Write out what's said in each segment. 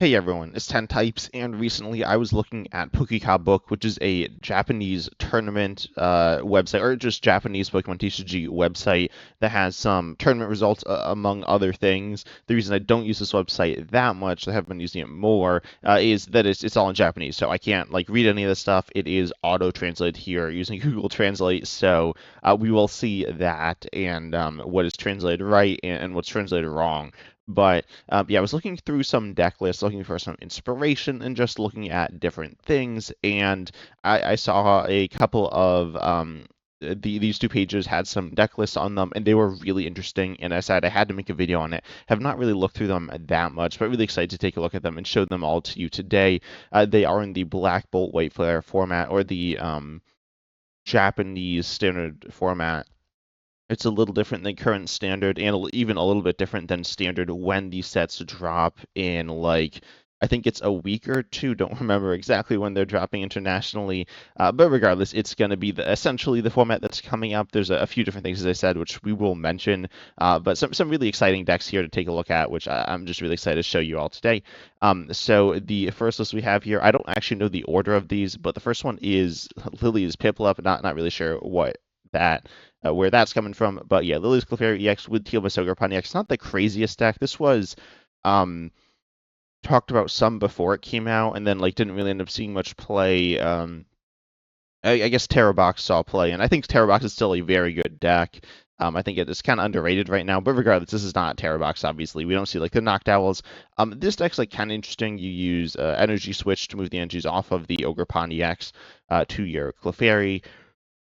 Hey everyone, it's 10 Types, and recently I was looking at Book, which is a Japanese tournament website, or just Japanese Pokemon TCG website that has some tournament results among other things. The reason I don't use this website that much, I have been using it more, is that it's all in Japanese, so I can't like read any of this stuff. It is auto-translated here using Google Translate, so we will see that and what is translated right and what's translated wrong. But yeah, I was looking through some deck lists, looking for some inspiration, and just looking at different things. And I saw a couple of these two pages had some deck lists on them, and they were really interesting. And I decided I had to make a video on it. Have not really looked through them that much, but really excited to take a look at them and show them all to you today. They are in the Black Bolt White Flare format, or the Japanese standard format. It's a little different than current standard, and even a little bit different than standard when these sets drop in, like, I think it's a week or two. Don't remember exactly when they're dropping internationally, but regardless, it's going to be essentially the format that's coming up. There's a few different things, as I said, which we will mention, but some really exciting decks here to take a look at, which I'm just really excited to show you all today. So the first list we have here, I don't actually know the order of these, but the first one is Lily's Piplup. Not really sure what that where that's coming from. But yeah, Lily's Clefairy EX with Teal Masogar Pony EX. Not the craziest deck. This was um, talked about some before it came out, and then like didn't really end up seeing much play. I guess Terror Box saw play, and I think Terror Box is still a very good deck. I think it is kind of underrated right now, but regardless, this is not Terror Box, obviously. We don't see like the Knocked Owls. This deck's like kind of interesting. You use Energy Switch to move the energies off of the Ogre Pony X to your Clefairy.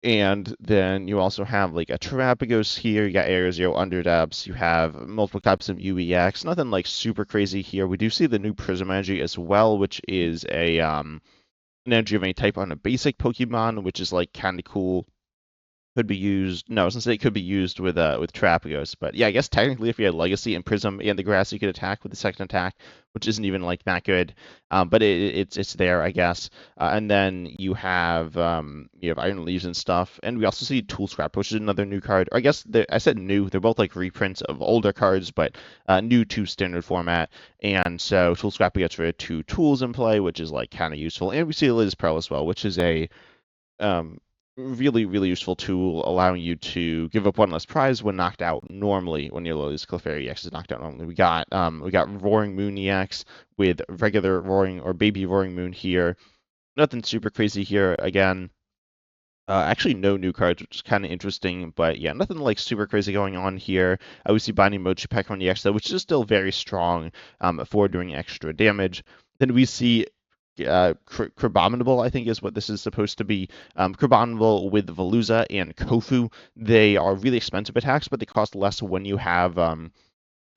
And then you also have like a Terapagos here. You got Area Zero Underdepths. You have multiple types of UEX. Nothing like super crazy here. We do see the new Prism Energy as well, which is a an energy of any type on a basic Pokemon, which is like kind of cool. Could be used. No, since it could be used with Terapagos, but yeah, I guess technically if you had Legacy and Prism and the Grass, you could attack with the second attack, which isn't even like that good. But it's there, I guess. And then you have Iron Leaves and stuff, and we also see Tool Scrap, which is another new card. Or I guess I said new. They're both like reprints of older cards, but new to standard format. And so Tool Scrap gets rid of two tools in play, which is like kind of useful. And we see Liz Pearl as well, which is a um, really useful tool, allowing you to give up one less prize when knocked out normally. When your Lily's Clefairy EX is knocked out normally, we got Roaring Moon EX with regular Roaring or Baby Roaring Moon here. Nothing super crazy here. Again, actually no new cards, which is kind of interesting, but yeah, nothing like super crazy going on here. We see Binding Mochi Pokemon EX though, which is still very strong for doing extra damage. Then we see Crabominable, I think is what this is supposed to be. Crabominable with Veluza and Kofu. They are really expensive attacks, but they cost less when you have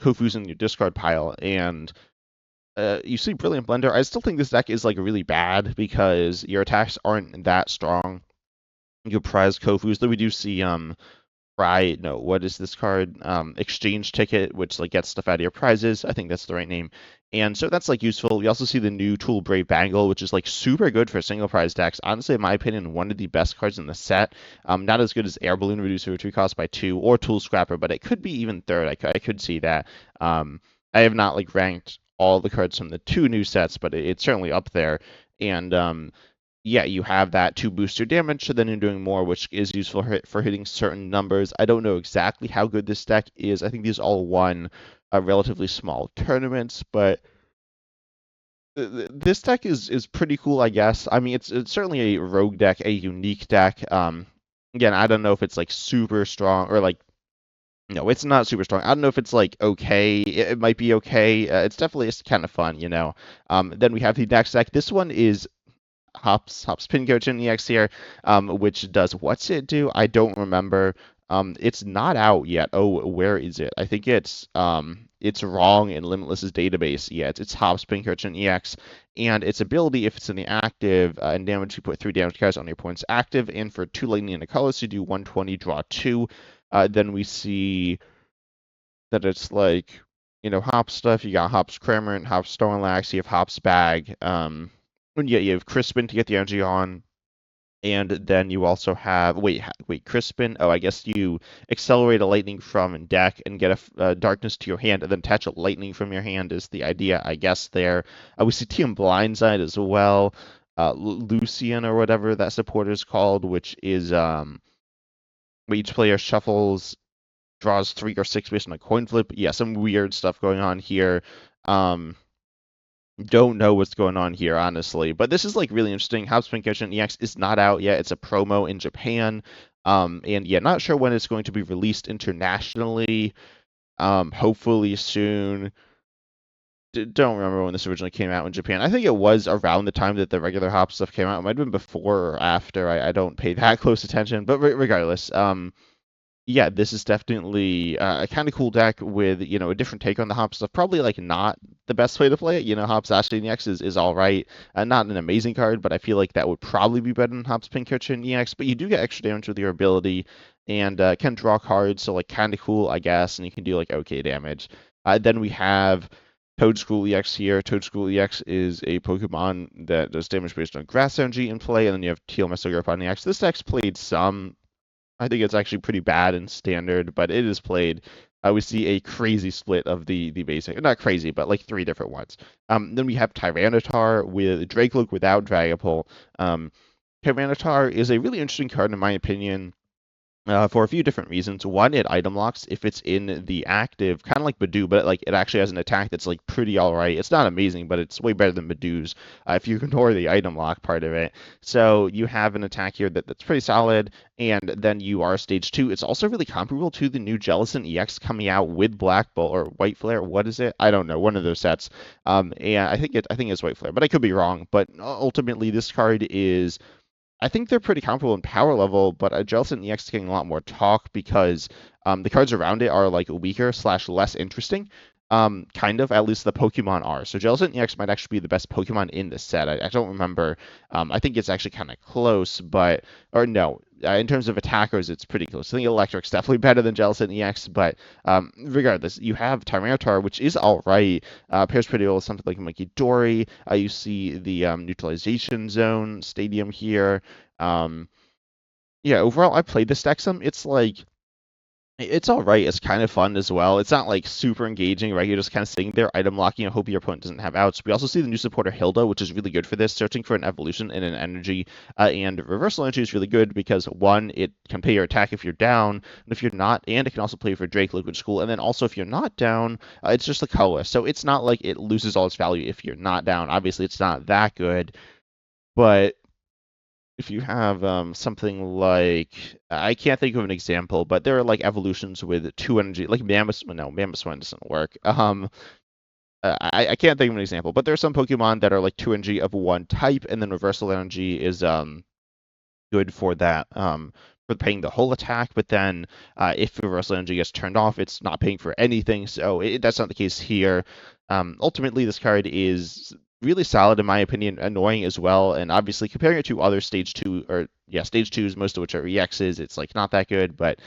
Kofus in your discard pile. And you see Brilliant Blender. I still think this deck is like really bad because your attacks aren't that strong. You prize Kofus, though we do see what is this card? Exchange Ticket, which like gets stuff out of your prizes. I think that's the right name. And so that's like useful. We also see the new tool Brave Bangle, which is like super good for single prize decks. Honestly, in my opinion, one of the best cards in the set. Not as good as Air Balloon Reducer, retreat cost by 2, or Tool Scrapper, but it could be even third. I could see that. I have not like ranked all the cards from the two new sets, but it's certainly up there. And yeah, you have that to boost your damage, so then you're doing more, which is useful for hitting certain numbers. I don't know exactly how good this deck is. I think these all won relatively small tournaments, but this deck is pretty cool, I guess. I mean, it's certainly a rogue deck, a unique deck. Again, I don't know if it's like super strong or like no, it's not super strong. I don't know if it's like okay. It might be okay. It's definitely it's kind of fun, you know. Then we have the next deck. This one is Hops Pincurchin EX here, which does what's it do? I don't remember. It's not out yet. Oh, where is it? I think it's wrong in Limitless's database. Yeah, it's Hops Pincurchin EX, and its ability, if it's in the active and damage, you put 3 damage cards on your opponent's active, and for 2 lightning and a color, so you do 120, draw 2. Then we see that it's like, Hop stuff. You got Hops Cramorant, Hops Snorlax, you have Hops Bag. And yeah, you have Crispin to get the energy on. And then you also have wait, Crispin. Oh, I guess you accelerate a lightning from deck and get a darkness to your hand, and then attach a lightning from your hand is the idea, I guess. There, we see Team Blindside as well. Lucian or whatever that support is called, which is where each player shuffles, draws 3 or 6 based on a coin flip. Yeah, some weird stuff going on here. Um, don't know what's going on here, honestly. But this is like really interesting. House Pincurchin EX is not out yet. It's a promo in Japan. And yeah, not sure when it's going to be released internationally. Hopefully soon. Don't remember when this originally came out in Japan. I think it was around the time that the regular Hop stuff came out. It might have been before or after. I don't pay that close attention. But regardless, yeah, this is definitely a kind of cool deck with, a different take on the Hop stuff. Probably like not the best way to play it. Hop's Ashton EX is all right. Not an amazing card, but I feel like that would probably be better than Hop's Pincurchin EX. But you do get extra damage with your ability and can draw cards, so like kind of cool, I guess, and you can do like okay damage. Then we have Toedscruel EX here. Toedscruel EX is a Pokemon that does damage based on grass energy in play, and then you have Teal Mesogorp EX. This deck's played some. I think it's actually pretty bad in standard, but it is played. We see a crazy split of the basic, not crazy, but like 3 different ones. Then we have Tyranitar with Dracloak without Dragapult. Tyranitar is a really interesting card in my opinion. For a few different reasons. One, it item locks if it's in the active, kind of like Badoo, but like it actually has an attack that's like pretty all right. It's not amazing, but it's way better than Badoo's if you ignore the item lock part of it. So you have an attack here that's pretty solid, and then you are stage 2. It's also really comparable to the new Jellicent EX coming out with Black Bolt or White Flare. What is it? I don't know. One of those sets. And I think it's White Flare, but I could be wrong. But ultimately, this card is. I think they're pretty comparable in power level, but Jellicent EX is getting a lot more talk because the cards around it are like weaker slash less interesting. Kind of, at least the Pokemon are. So Jellicent EX might actually be the best Pokemon in the set. I don't remember. I think it's actually kind of close, but or no. In terms of attackers, it's pretty close. I think Electric's definitely better than Jellicent EX, but regardless, you have Tyranitar, which is all right. Pairs pretty well with something like Monkey Dory. You see the neutralization zone stadium here. Yeah, overall, I played this deck some. It's all right. It's kind of fun as well. It's not like super engaging, right? You're just kind of sitting there, item locking, and hope your opponent doesn't have outs. We also see the new supporter Hilda, which is really good for this, searching for an evolution and an energy. And reversal energy is really good because one, it can pay your attack if you're down, and if you're not, and it can also play for Dracloak, which is cool. And then also if you're not down, it's just a color. So it's not like it loses all its value if you're not down. Obviously, it's not that good, but if you have something like I can't think of an example, but there are like evolutions with 2 energy, like Mammoth. No, Mammoth one doesn't work. I can't think of an example, but there are some Pokemon that are like 2 energy of one type, and then reversal energy is good for that for paying the whole attack. But then if reversal energy gets turned off, it's not paying for anything. So that's not the case here. Ultimately, this card is really solid in my opinion, annoying as well. And obviously, comparing it to other stage 2 or stage 2s, most of which are EXs, it's like not that good. But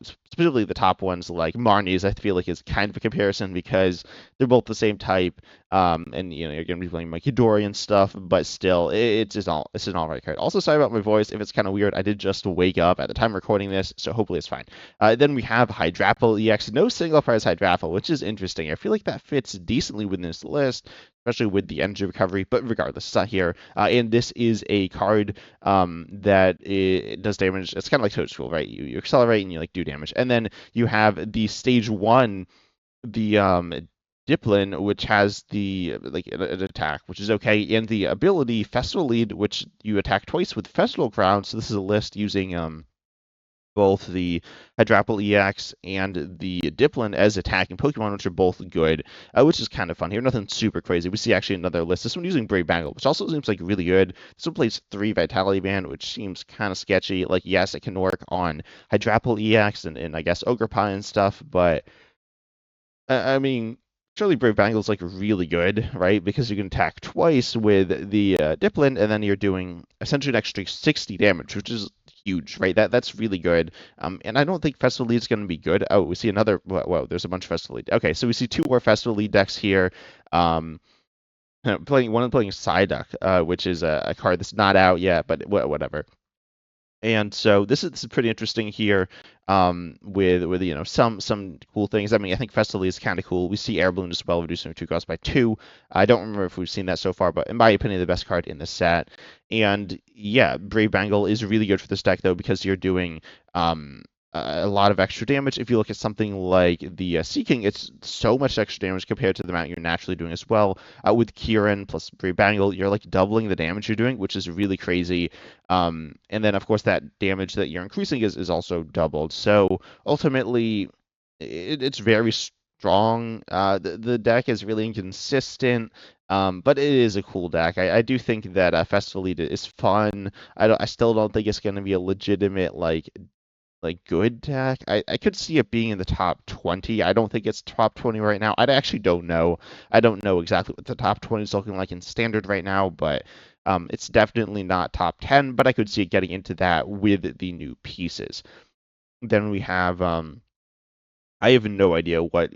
specifically the top ones like Marnie's, I feel like is kind of a comparison because they're both the same type. And you're going to be playing Mikey Dory and stuff, but still, it's an all right card. Also, sorry about my voice if it's kind of weird. I did just wake up at the time recording this, so hopefully it's fine. Then we have Hydrapple EX, no single prize Hydrapple, which is interesting. I feel like that fits decently within this list, especially with the energy recovery. But regardless, it's not here. And this is a card that it does damage. It's kind of like Toedscruel, right? You accelerate and you like do damage, and then you have the stage 1, the Diplin, which has the like an attack, which is okay, and the ability Festival Lead, which you attack twice with Festival Ground. So this is a list using both the Hydrapple EX and the Diplin as attacking Pokemon, which are both good, which is kind of fun here. Nothing super crazy. We see actually another list. This one using Brave Bangle, which also seems like really good. This one plays 3 Vitality Band, which seems kind of sketchy. Like, yes, it can work on Hydrapple EX and I guess Ogerpie and stuff, but I mean, surely Brave Bangle is like really good, right? Because you can attack twice with the Diplin, and then you're doing essentially an extra 60 damage, which is huge, right? That's really good. And I don't think Festival Lead is going to be good. Oh, we see another. Whoa, there's a bunch of Festival Lead. Okay, so we see 2 more Festival Lead decks here. Playing Psyduck, which is a card that's not out yet, but whatever. And so this is pretty interesting here, with some cool things. I mean, I think Festily is kind of cool. We see Air Balloon as well, reducing your 2 costs by 2. I don't remember if we've seen that so far, but in my opinion, the best card in the set. And yeah, Brave Bangle is really good for this deck though, because you're doing a lot of extra damage. If you look at something like the Sea King, it's so much extra damage compared to the amount you're naturally doing as well. With Kieran plus Brave Bangle, you're like doubling the damage you're doing, which is really crazy. And then, of course, that damage that you're increasing is also doubled. So ultimately, it's very strong. The deck is really inconsistent, but it is a cool deck. I do think that Festival Elite is fun. I still don't think it's going to be a legitimate like good deck. I could see it being in the top 20. I don't think it's top 20 right now. I actually don't know. I don't know exactly what the top 20 is looking like in standard right now, but it's definitely not top 10, but I could see it getting into that with the new pieces. Then we have I have no idea what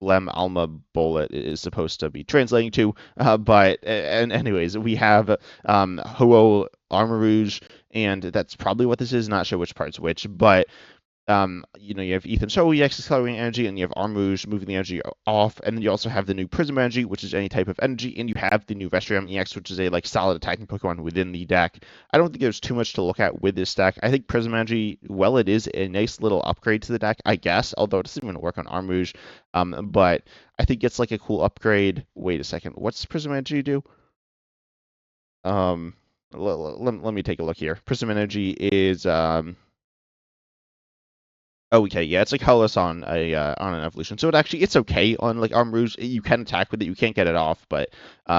Lem Alma Bullet is supposed to be translating to. And anyways, we have Ho-Oh Armarouge, and that's probably what this is. Not sure which part's which, but you have Ethan Show EX accelerating energy, and you have Armarouge moving the energy off, and then you also have the new Prism energy, which is any type of energy, and you have the new Vestrium EX, which is a like solid attacking Pokemon within the deck. I don't think there's too much to look at with this deck. I think Prism energy, well, it is a nice little upgrade to the deck, I guess, although it doesn't even work on Armarouge. But I think it's like a cool upgrade. Wait a second, what's Prism energy do? Um, let me take a look here. Prism energy is Oh, okay, yeah, it's like colorless on an evolution, so it's okay on like Armarouge. You can attack with it, you can't get it off, but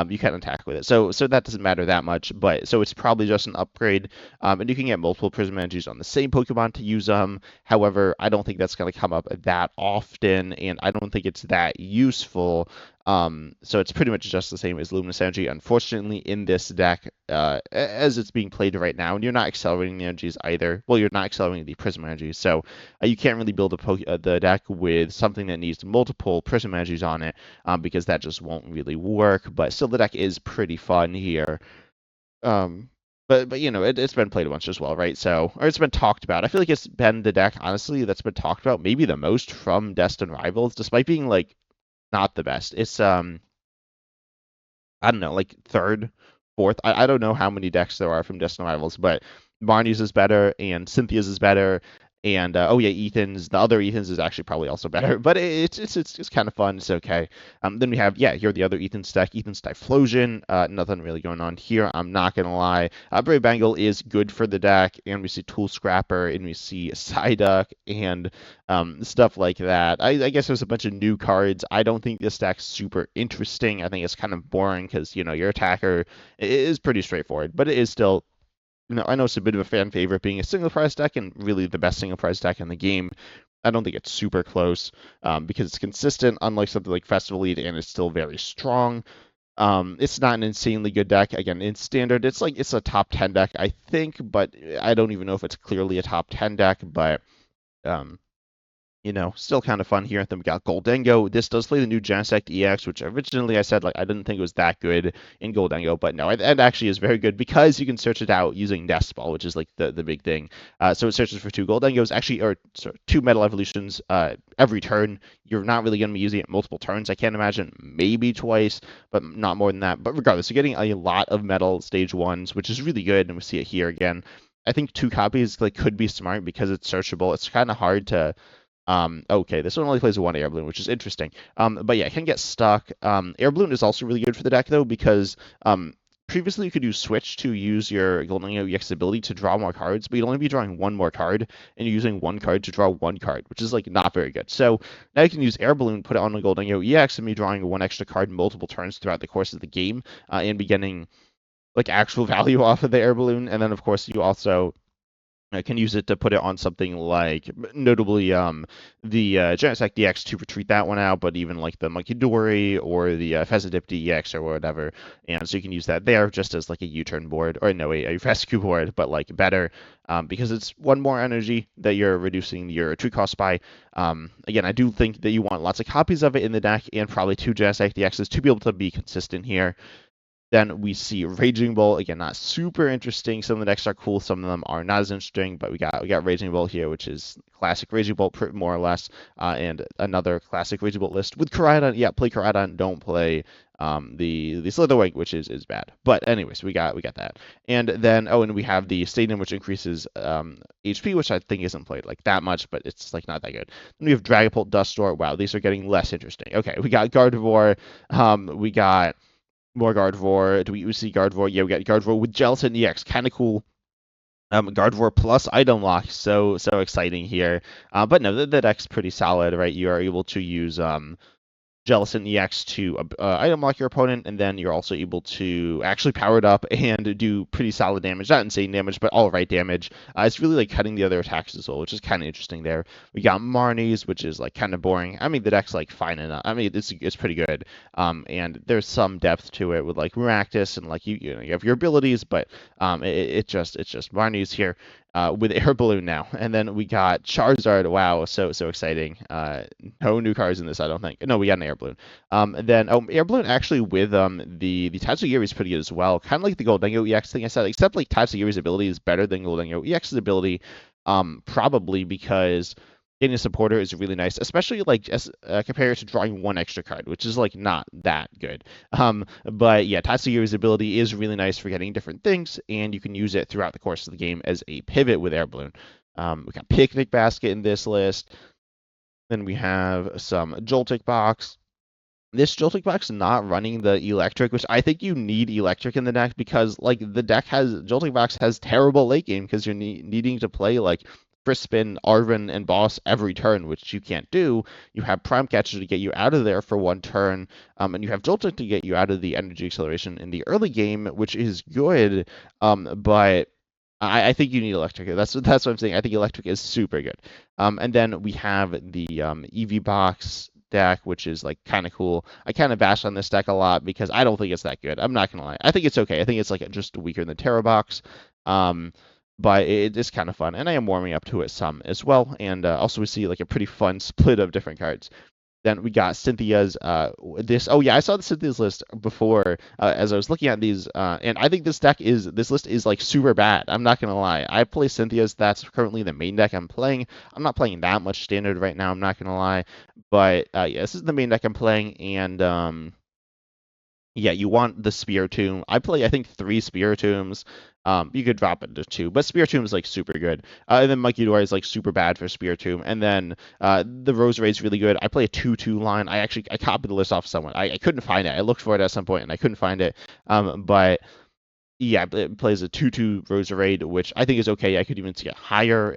you can attack with it. So that doesn't matter that much. But so it's probably just an upgrade, and you can get multiple Prism energies on the same Pokemon to use them. However, I don't think that's going to come up that often, and I don't think it's that useful. So it's pretty much just the same as Luminous Energy. Unfortunately, in this deck, as it's being played right now, and you're not accelerating the energies either. Well, you're not accelerating the Prism energies, so you can't really build the deck with something that needs multiple Prism energies on it, because that just won't really work. But still, the deck is pretty fun here. Um, but it's been played a bunch as well, right? So, or it's been talked about. I feel like it's been the deck, honestly, that's been talked about maybe the most from Destined Rivals, despite being like not the best. It's I don't know, like third, fourth. I don't know how many decks there are from Destined Rivals, but Barney's is better and Cynthia's is better. And oh yeah, the other Ethan's is actually probably also better, but it's kind of fun. It's okay. Then we have here are the other Ethan's deck. Ethan's Typhlosion. Nothing really going on here. I'm not gonna lie. Brave Bangle is good for the deck, and we see Tool Scrapper, and we see Psyduck, and stuff like that. I guess there's a bunch of new cards. I don't think this deck's super interesting. I think it's kind of boring because your attacker is pretty straightforward, but it is still I know it's a bit of a fan favorite being a single prize deck and really the best single prize deck in the game. I don't think it's super close, because it's consistent, unlike something like Festival Lead, and it's still very strong. It's not an insanely good deck. Again, in standard, it's a top 10 deck, I think, but I don't even know if it's clearly a top 10 deck. But um, still kind of fun here. Then we got Gholdengo. This does play the new Genesect EX, which originally I said like I didn't think it was that good in Gholdengo, but no, it actually is very good because you can search it out using Nest Ball, which is like the big thing. So it searches for 2 Gholdengos, actually, or sorry, 2 Metal Evolutions every turn. You're not really going to be using it multiple turns. I can't imagine, maybe twice, but not more than that. But regardless, you're getting a lot of Metal Stage 1s, which is really good, and we see it here again. I think 2 copies could be smart because it's searchable. It's kind of hard to okay, this one only plays 1 Air Balloon, which is interesting. But yeah, it can get stuck. Air Balloon is also really good for the deck though, because previously you could use Switch to use your Gholdengo EX ability to draw more cards, but you'd only be drawing 1 more card, and you're using 1 card to draw 1 card, which is like not very good. So now you can use Air Balloon, put it on the Gholdengo EX, and be drawing 1 extra card multiple turns throughout the course of the game, and be getting like actual value off of the Air Balloon. And then of course you also can use it to put it on something like, notably, the Genesect DX to retreat that one out, but even like the Monkey Dory or the Fezidip EX or whatever. And so you can use that there just as like a U-turn board, or no, a rescue board, but like better, because it's 1 more energy that you're reducing your retreat cost by. Again, I do think that you want lots of copies of it in the deck and probably 2 Genesect DXs to be able to be consistent here. Then we see Raging Bolt, again, not super interesting. Some of the decks are cool, some of them are not as interesting, but we got Raging Bolt here, which is classic Raging Bolt, more or less, and another classic Raging Bolt list with Koraidon. Yeah, play Koraidon, don't play the Slitherwing, which is bad. But anyways, we got that. And then and we have the Stadium, which increases HP, which I think isn't played like that much, but it's like not that good. Then we have Dragapult, Dusknoir. Wow, these are getting less interesting. Okay, we got Gardevoir. We got more Gardevoir. Do we see Gardevoir? Yeah, we got Gardevoir with Gelatin EX. Kind of cool. Gardevoir plus item lock. So exciting here. But no, the deck's pretty solid, right? You are able to use Gelatin EX to item lock your opponent, and then you're also able to actually power it up and do pretty solid damage. Not insane damage, but all right damage. It's really like cutting the other attacks as well, which is kind of interesting there. We got Marnies, which is like kind of boring. I mean, the deck's like fine enough. I mean, it's pretty good. And there's some depth to it with like Maractus and like you have your abilities, but it's just Marnies here. With Air Balloon now. And then we got Charizard. Wow, so exciting. No new cards in this, I don't think. No, we got an Air Balloon. Then Air Balloon actually with the Tatsugiri is pretty good as well. Kind of like the Gholdengo EX thing I said, except like Tatsugiri's ability is better than Gholdengo EX's ability. Probably because getting a supporter is really nice, especially like as compared to drawing one extra card, which is like not that good. But yeah, Tatsugiri's ability is really nice for getting different things, and you can use it throughout the course of the game as a pivot with Air Balloon. We got Picnic Basket in this list. Then we have some Joltik Box. This Joltik box is not running the electric, which I think you need electric in the deck because like the deck has Joltik box has terrible late game because you're needing to play like Frispin, Arven, and Boss every turn, which you can't do. You have Prime Catcher to get you out of there for one turn, and you have Joltik to get you out of the energy acceleration in the early game, which is good, but I think you need electric. That's what I'm saying. I think electric is super good. And then we have the EV box deck, which is like kind of cool. I kind of bash on this deck a lot because I don't think it's that good. I'm not gonna lie. I think it's okay. I think it's like just weaker than Terra box. But it is kind of fun, and I am warming up to it some as well. And also we see like a pretty fun split of different cards. Then we got Cynthia's this. Oh yeah, I saw the Cynthia's list before as I was looking at these, and I think this list is like super bad. I'm not gonna lie. I play Cynthia's. That's currently the main deck I'm playing. I'm not playing that much standard right now. I'm not gonna lie, but yeah, this is the main deck I'm playing, and yeah, you want the Spiritomb. I play, I think, 3 Spiritombs. You could drop it to 2, but Spiritomb is like super good. And then Munkidora is like super bad for Spiritomb. And then the Roserade is really good. I play a 2/2 line. I copied the list off someone. I couldn't find it. I looked for it at some point and I couldn't find it. But yeah, it plays a 2/2 Roserade, which I think is okay. I could even see it higher.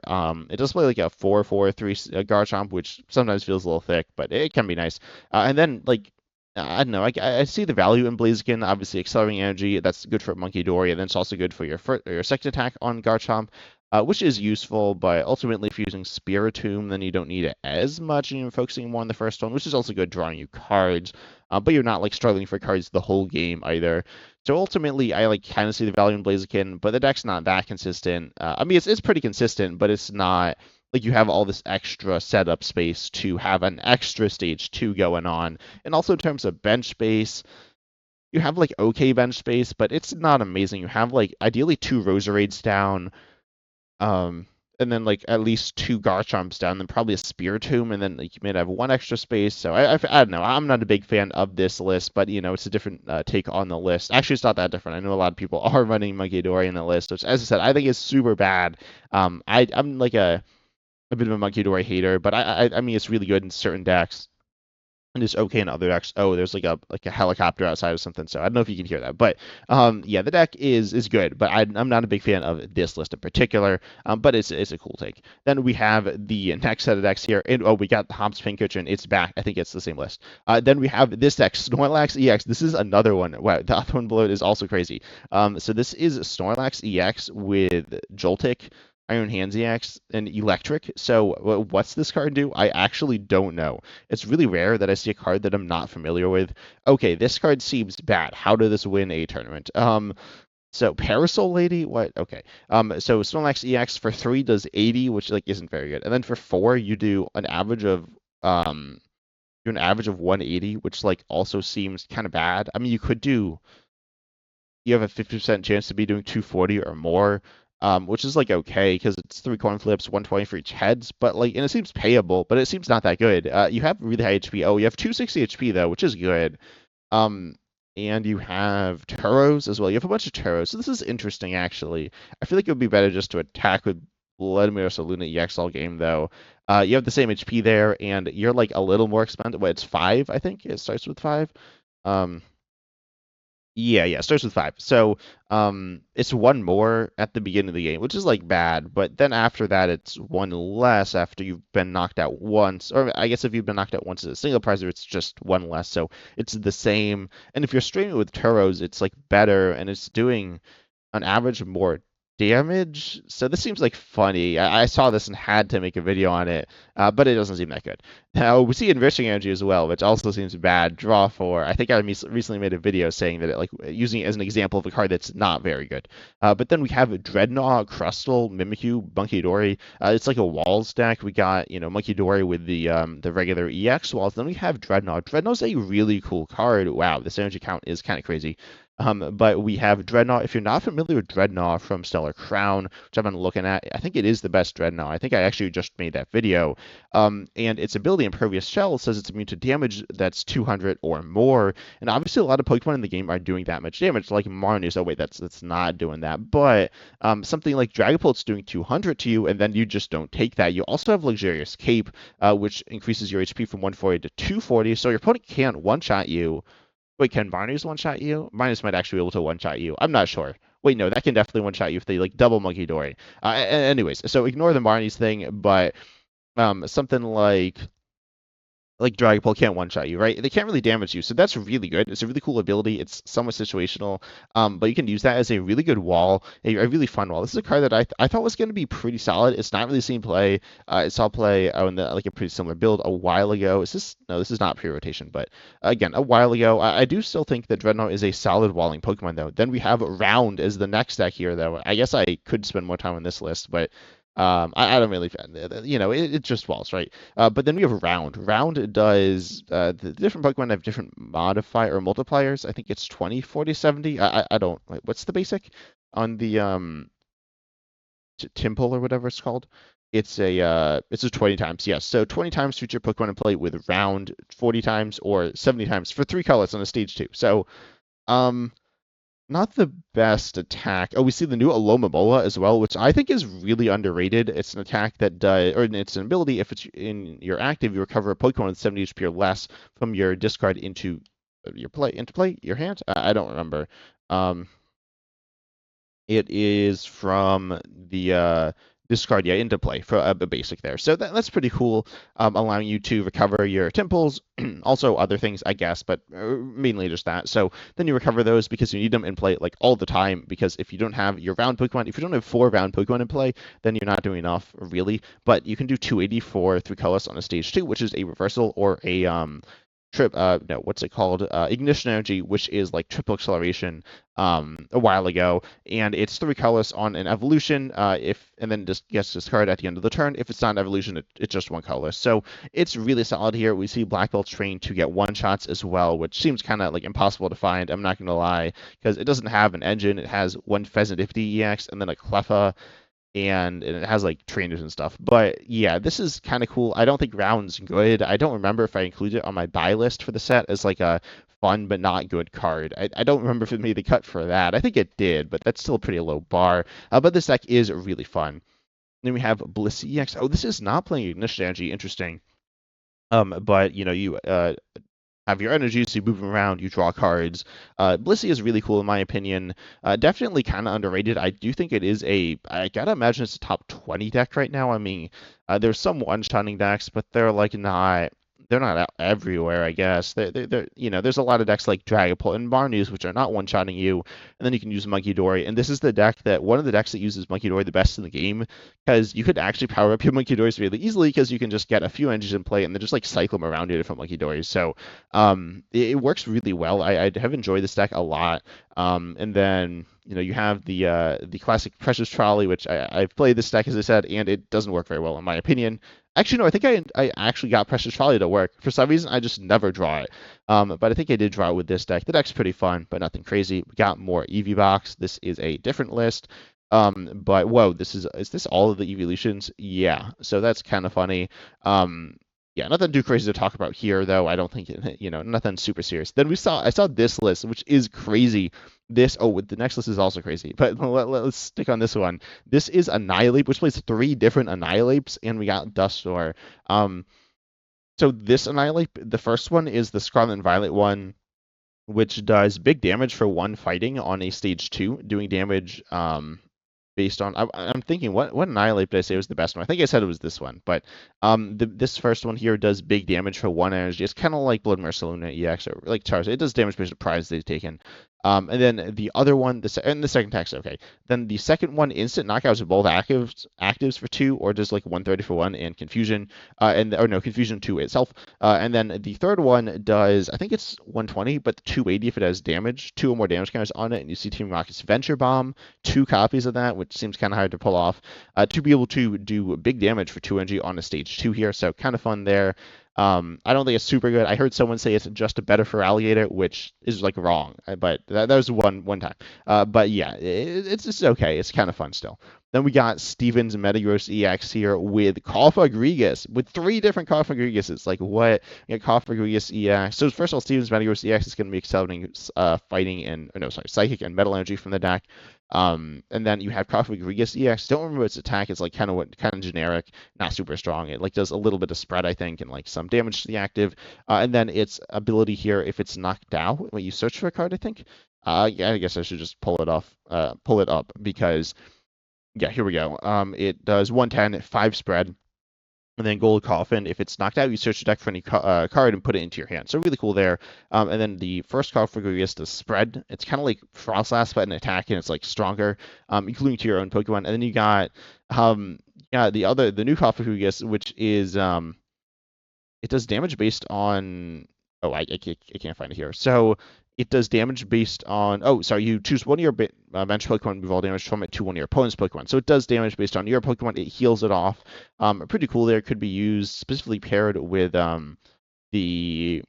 It does play like a 4/4/3 Garchomp, which sometimes feels a little thick, but it can be nice. And then like I don't know. I see the value in Blaziken. Obviously, accelerating energy. That's good for Munkidora, and then it's also good for your second attack on Garchomp, which is useful. But ultimately, if you're using Spiritomb, then you don't need it as much, and you're focusing more on the first one, which is also good drawing you cards. But you're not like struggling for cards the whole game either. So ultimately, I like kind of see the value in Blaziken, but the deck's not that consistent. I mean, it's pretty consistent, but it's not like you have all this extra setup space to have an extra stage 2 going on. And also in terms of bench space, you have like okay bench space, but it's not amazing. You have like ideally 2 Roserades down, and then like at least 2 Garchomps down, then probably a Spiritomb, and then like you may have 1 extra space. So I don't know. I'm not a big fan of this list, but you know it's a different take on the list. Actually, it's not that different. I know a lot of people are running Munkidora in the list, which, as I said, I think is super bad. I'm like a bit of a Munkidora hater, but I mean it's really good in certain decks and it's okay in other decks. Oh, there's like a helicopter outside or something, so I don't know if you can hear that. But yeah, the deck is good, but I'm not a big fan of this list in particular. But it's a cool take. Then we have the next set of decks here, and we got the Hops Pincurchin. It's back. I think it's the same list. Then we have this deck, Snorlax EX. This is another one. Wow, the other one below it is also crazy. So this is Snorlax EX with Joltik, Iron Hands EX, and Electric. So what's this card do? I actually don't know. It's really rare that I see a card that I'm not familiar with. Okay, this card seems bad. How did this win a tournament? So Parasol Lady, what? Okay. So Snorlax EX for 3 does 80, which like isn't very good. And then for 4, you do an average of 180, which like also seems kind of bad. I mean, you could do you have a 50% chance to be doing 240 or more, which is like okay because it's 3 coin flips, 120 for each heads, but like, and it seems payable, but it seems not that good. You have really high HP. Oh, you have 260 HP though, which is good. Um, and you have Turos as well. You have a bunch of Turos, so this is interesting actually. I feel like it would be better just to attack with Vladimir Luna EX all game though. You have the same HP there, and you're like a little more expensive. Well, it's 5, I think. It starts with 5. Um, yeah, it starts with 5. So, it's one more at the beginning of the game, which is like bad, but then after that, it's one less after you've been knocked out once. Or I guess if you've been knocked out once as a single prizer, it's just one less. So it's the same. And if you're streaming with Turos, it's like better, and it's doing on average more damage. So this seems like funny. I saw this and had to make a video on it, but it doesn't seem that good. Now we see enriching energy as well, which also seems bad. Draw 4. I think I recently made a video saying that like using it as an example of a card that's not very good. But then we have Dreadnought, Crustle, Mimikyu, Munkidori. It's like a walls deck. We got Munkidori with the regular EX walls. Then we have Dreadnought. Dreadnought's a really cool card. Wow, this energy count is kind of crazy. But we have Dreadnought. If you're not familiar with Dreadnought from Stellar Crown, which I've been looking at, I think it is the best Dreadnought. I think I actually just made that video. And its ability, Impervious Shell, says it's immune to damage that's 200 or more. And obviously, a lot of Pokemon in the game are doing that much damage, like Marnie. Oh wait, that's not doing that. But something like Dragapult's doing 200 to you, and then you just don't take that. You also have Luxurious Cape, which increases your HP from 140 to 240, so your opponent can't one-shot you. Wait, can Marnies one-shot you? Marnies might actually be able to one-shot you. I'm not sure. Wait, no, that can definitely one-shot you if they like double Munkidori. Anyways, so ignore the Marnies thing, but something like Dragapult can't one-shot you, right? They can't really damage you, so that's really good. It's a really cool ability. It's somewhat situational, but you can use that as a really good wall, a really fun wall. This is a card that I thought was going to be pretty solid. It's not really seen play. I saw play in like a pretty similar build a while ago. Is this? No, this is not pre-rotation, but again, a while ago. I do still think that Dreadnought is a solid walling Pokemon, though. Then we have Round as the next deck here, though. I guess I could spend more time on this list, but I don't really, it just walls, right? But then we have Round. Round does, the different Pokemon have different modifier or multipliers. I think it's 20, 40, 70. I don't, wait, what's the basic on the Timple or whatever it's called? It's a 20 times, yes. So 20 times future Pokemon in play with Round, 40 times or 70 times for 3 colors on a stage 2. So, not the best attack. Oh, we see the new Alomomola as well, which I think is really underrated. It's an attack that does, or it's an ability. If it's in your active, you recover a Pokemon with 70 HP or less from your discard into your hand. I don't remember. It is from the discard, yeah, into play for a basic there. So that's pretty cool, allowing you to recover your Timples, also other things, I guess, but mainly just that. So then you recover those because you need them in play like all the time, because if you don't have your round Pokemon, if you don't have 4 round Pokemon in play, then you're not doing enough, really. But you can do 280 for 3 colors on a stage 2, which is a reversal or a no, what's it called? Ignition Energy, which is like triple acceleration a while ago, and it's 3 colors on an evolution, and then just gets discarded at the end of the turn. If it's not an evolution, it's just 1 color. So it's really solid here. We see Black Belts trained to get one-shots as well, which seems kind of like impossible to find, I'm not going to lie, because it doesn't have an engine. It has 1 Pheasantipede EX and then a Cleffa, and it has like trainers and stuff. But yeah, this is kind of cool. I don't think Round's good. I don't remember if I included it on my buy list for the set as like a fun but not good card. I don't remember if it made the cut for that. I think it did, but that's still a pretty low bar. But this deck is really fun. Then we have Bliss EX. Oh, this is not playing Ignition Energy. Interesting. But you have your energies, you move them around, you draw cards. Blissey is really cool in my opinion. Definitely kind of underrated. I do think it is I gotta imagine it's a top 20 deck right now. I mean, there's some one-shotting decks, but they're like they're not out everywhere, I guess. There's a lot of decks like Dragapult and Marnies, which are not one-shotting you, and then you can use Munkidori. And this is one of the decks that uses Munkidori the best in the game, because you could actually power up your Munkidoris really easily, because you can just get a few engines in play and then just like cycle them around your different Munkidoris. So it works really well. I have enjoyed this deck a lot. And then you have the classic Precious Trolley, which I've played this deck, as I said, and it doesn't work very well in my opinion. Actually, no, I think I actually got Precious Trolley to work. For some reason, I just never draw it. But I think I did draw it with this deck. The deck's pretty fun, but nothing crazy. We got more Eevee Box. This is a different list. But whoa, is this all of the evolutions? Yeah, so that's kind of funny. Yeah, nothing too crazy to talk about here, though. I don't think nothing super serious. Then I saw this list, which is crazy. The next list is also crazy, but let's stick on this one. This is Annihilape, which plays three different Annihilapes, and we got Dustor. So this Annihilape, the first one is the Scarlet and Violet one, which does big damage for one fighting on a stage 2, doing damage based on I'm thinking what Annihilate did I say was the best one? I think I said it was this one, but this first one here does big damage for one energy. It's kind of like Blood Merciluna EX or like Charizard. It does damage based on prize they've taken. And then the other one, and the second text, okay. Then the second one, instant knockouts of both actives for 2, or just like 130 for 1, and confusion, confusion 2 itself. And then the third one does, I think it's 120, but 280 if it has damage, 2 or more damage counters on it. And you see Team Rocket's Venture Bomb, 2 copies of that, which seems kind of hard to pull off, to be able to do big damage for 2 energy on a stage 2 here. So kind of fun there. I don't think it's super good. I heard someone say it's just better for Alligator, which is like wrong, but that was one time. But yeah, it's just okay. It's kind of fun still. Then we got Steven's Metagross EX here with Cofagrigus, with 3 different Cofagrigus. Like what? You got Cofagrigus EX. So first of all, Steven's Metagross EX is going to be accelerating Psychic and Metal Energy from the deck. And then you have Cofagrigus EX. Don't remember its attack. It's like kind of generic, not super strong. It like does a little bit of spread, I think, and like some damage to the active. And then its ability here, if it's knocked out, when you search for a card, I think. Yeah, I guess I should just pull it up because yeah, here we go. It does 110, 5 spread. And then Gold Coffin, if it's knocked out, you search the deck for any card and put it into your hand. So really cool there. And then the first card for Gugus, the spread. It's kind of like Frostlass, but an attack, and it's like stronger, including to your own Pokemon. And then you got the new card for Gugus, which is it does damage based on. Oh, I can't find it here. So it does damage based on. Oh, sorry. You choose one of your bench Pokemon, move all damage from it to one of your opponent's Pokemon. So it does damage based on your Pokemon. It heals it off. Pretty cool there. Could be used specifically paired with the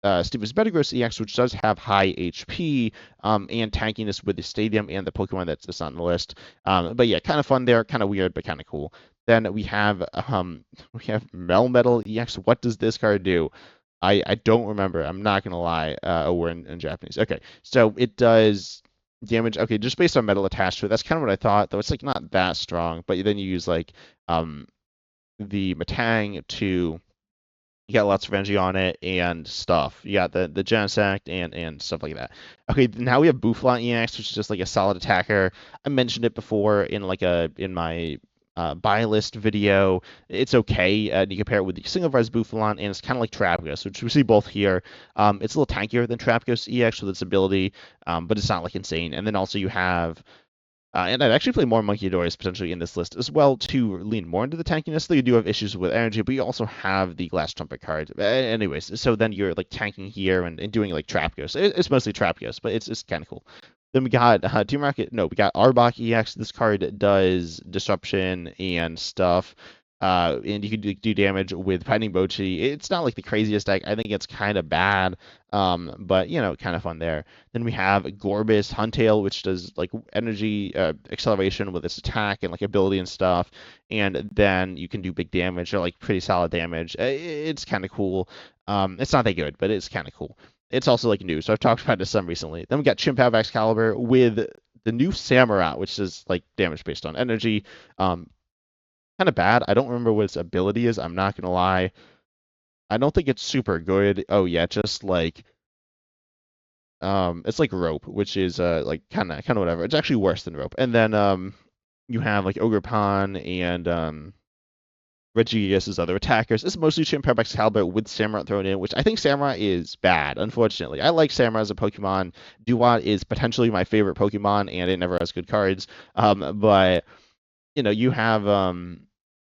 Steven's Metagross EX, which does have high HP and tankiness with the Stadium and the Pokemon that's on the list. But yeah, kind of fun there. Kind of weird, but kind of cool. Then we have Melmetal EX. What does this card do? I don't remember. I'm not gonna lie. We're in Japanese. Okay, so it does damage. Okay, just based on metal attached to it. That's kind of what I thought, though. It's like not that strong. But then you use like the Metang to get lots of energy on it and stuff. You got the Genesect and stuff like that. Okay, now we have Bouffalant EX, which is just like a solid attacker. I mentioned it before in my buy list video. It's okay. And you compare it with the single res Bouffalant, and it's kind of like Trapgos, which we see both here. It's a little tankier than Trapgos EX with its ability, but it's not like insane. And then also you have, and I'd actually play more Monkey-Doris potentially in this list as well to lean more into the tankiness. Though you do have issues with energy, but you also have the Glass Trumpet card. Anyways, so then you're like tanking here and doing like Trapgos. It's mostly Trapgos, but it's kind of cool. Then we got Team Rocket. No, we got Arbok EX. This card does disruption and stuff. And you can do damage with Fighting Bochi. It's not like the craziest deck. I think it's kind of bad, but kind of fun there. Then we have Gorbis Huntail, which does like energy acceleration with its attack and like ability and stuff. And then you can do big damage or like pretty solid damage. It's kind of cool. It's not that good, but it's kind of cool. It's also like new, so I've talked about this some recently. Then we got Chimp Excalibur with the new Samurott, which is like damage based on energy. Kind of bad. I don't remember what its ability is. I'm not gonna lie. I don't think it's super good. Oh yeah, just like it's like Rope, which is like kind of whatever. It's actually worse than Rope. And then you have like Ogerpon and Regigius's other attackers. It's mostly Chimp Excalibur with Samurott thrown in, which I think Samurott is bad, unfortunately. I like Samurott as a Pokemon. Duat is potentially my favorite Pokemon, and it never has good cards. But you have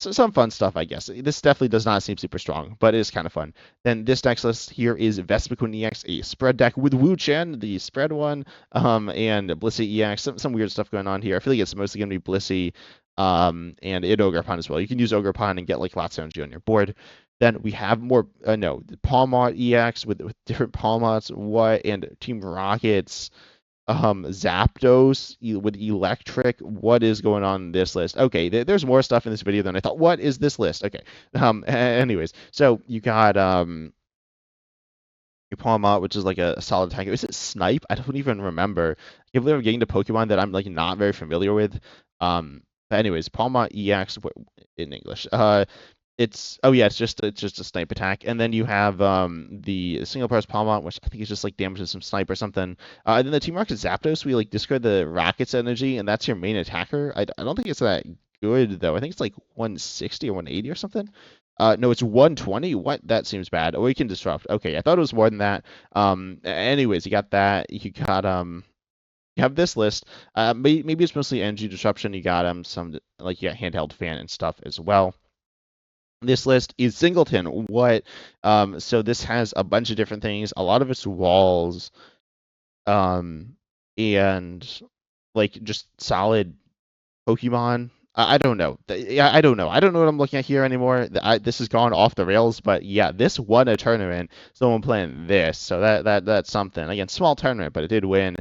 So some fun stuff, I guess. This definitely does not seem super strong, but it is kind of fun. Then this next list here is Vespiquen EX, a spread deck with Wu Chen, the spread one, and Blissey EX. Some weird stuff going on here. I feel like it's mostly going to be Blissey, and Ogerpon as well. You can use Ogerpon and get like lots of energy on your board. Then we have more, no, the Palmot EX with different Palmots, what, and Team Rockets, Zapdos with Electric. What is going on in this list? Okay, there's more stuff in this video than I thought. What is this list? Okay. Anyways, so you got your Palmot, which is like a solid tank. Is it Snipe? I don't even remember. I can't believe I'm getting to Pokemon that I'm like not very familiar with. But anyways, Palmot EX in English. Oh yeah, it's just a snipe attack, and then you have the single press Palmont, which I think is just like damages some snipe or something. And then the Team Rocket Zapdos, we like discard the Rocket's energy, and that's your main attacker. I don't think it's that good though. I think it's like 160 or 180 or something. No, it's 120. What? That seems bad. Oh, we can disrupt. Okay, I thought it was more than that. Anyways, you got that. You got You have this list. Maybe it's mostly energy disruption. You got some like you got handheld fan and stuff as well. This list is Singleton. What? So this has a bunch of different things. A lot of it's walls, and like just solid Pokemon. I don't know. I don't know. I don't know what I'm looking at here anymore. This has gone off the rails, but yeah, this won a tournament. Someone playing this, so that's something. Again, small tournament, but it did win.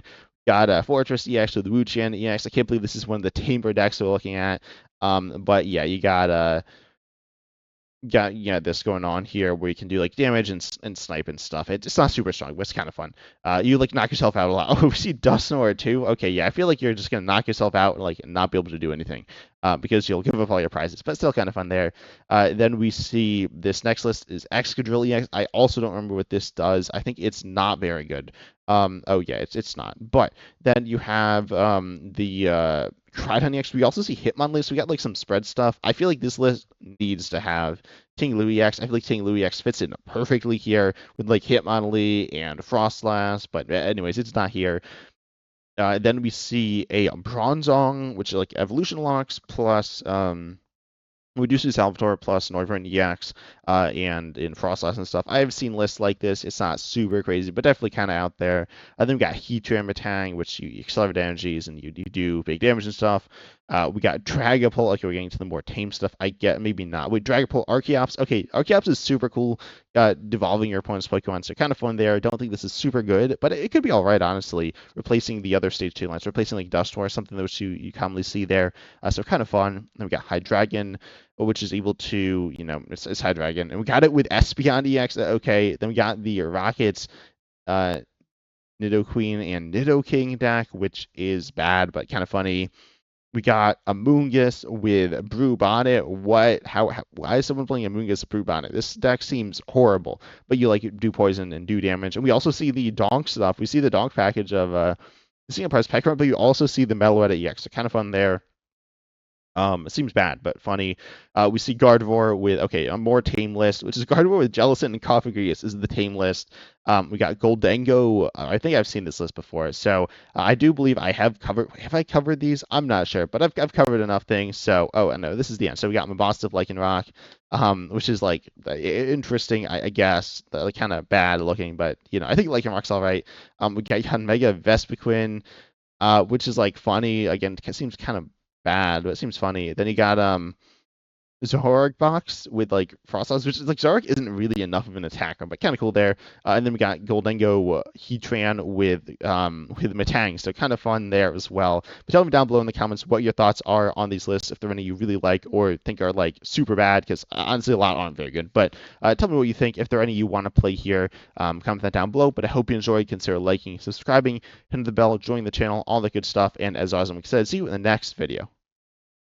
Got a Fortress EX with Wuchen EX. I can't believe this is one of the tamer decks we're looking at. But yeah, you got this going on here where you can do like damage and snipe and stuff. It's not super strong, but it's kind of fun. You like knock yourself out a lot. Oh, we see Dusknoir too. Okay, yeah, I feel like you're just gonna knock yourself out and like not be able to do anything, because you'll give up all your prizes. But still kind of fun there. Then we see this next list is Excadrill EX. I also don't remember what this does. I think it's not very good. Oh yeah, it's not. But then you have the Crydon EX. We also see Hitmonlee. We got like some spread stuff. I feel like this list needs to have Ting-Lu EX. I feel like Ting-Lu EX fits in perfectly here with like Hitmonlee and Frostlass. But anyways, it's not here. Then we see a Bronzong, which is like evolution locks plus reduces Salvatore plus Northern EX, and in Frostlass and stuff. I've seen lists like this. It's not super crazy, but definitely kind of out there. Then we got Heatran, which you accelerate energies and you do big damage and stuff. We got Dragapult. Okay, we're getting to the more tame stuff. I get, maybe not. Wait, Dragapult, Archeops. Okay, Archeops is super cool. Devolving your opponent's Pokemon, so kind of fun there. I don't think this is super good, but it could be all right, honestly. Replacing the other stage 2 lines, replacing like Dusknoir, something that you commonly see there. So kind of fun. Then we got Hydreigon, which is able to, it's Hydreigon. And we got it with Espeon EX. Okay, then we got the Rockets, Nidoqueen and Nidoking deck, which is bad, but kind of funny. We got a Moongus with Brew Bonnet. What? Why is someone playing a Moongus Brew Bonnet? This deck seems horrible, but you like do poison and do damage. And we also see the Donk stuff. We see the Donk package of the Single Prize Pekron, but you also see the Meloetta EX. So kind of fun there. It seems bad, but funny. We see Gardevoir with, a more tame list, which is Gardevoir with Jellicent and Cofagrigus is the tame list. We got Gholdengo. I think I've seen this list before, so I do believe I have covered. Have I covered these? I'm not sure, but I've covered enough things. So, no, this is the end. So we got Mabosstiff, Lycanroc, which is like interesting, I guess, like kind of bad looking, but I think Lycanroc's all right. We got Mega Vespiquen, which is like funny. Again, it seems kind of bad, but it seems funny. Then you got Zoroark box with like Frostlass, which is like Zoroark isn't really enough of an attacker, but kind of cool there. And then we got Gholdengo Heatran with Metang, so kind of fun there as well. But tell me down below in the comments what your thoughts are on these lists, if there are any you really like or think are like super bad, because honestly a lot aren't very good. But tell me what you think. If there are any you want to play here, comment that down below. But I hope you enjoyed. Consider liking, subscribing, hitting the bell, joining the channel, all that good stuff. And as always, I'm excited to see you in the next video.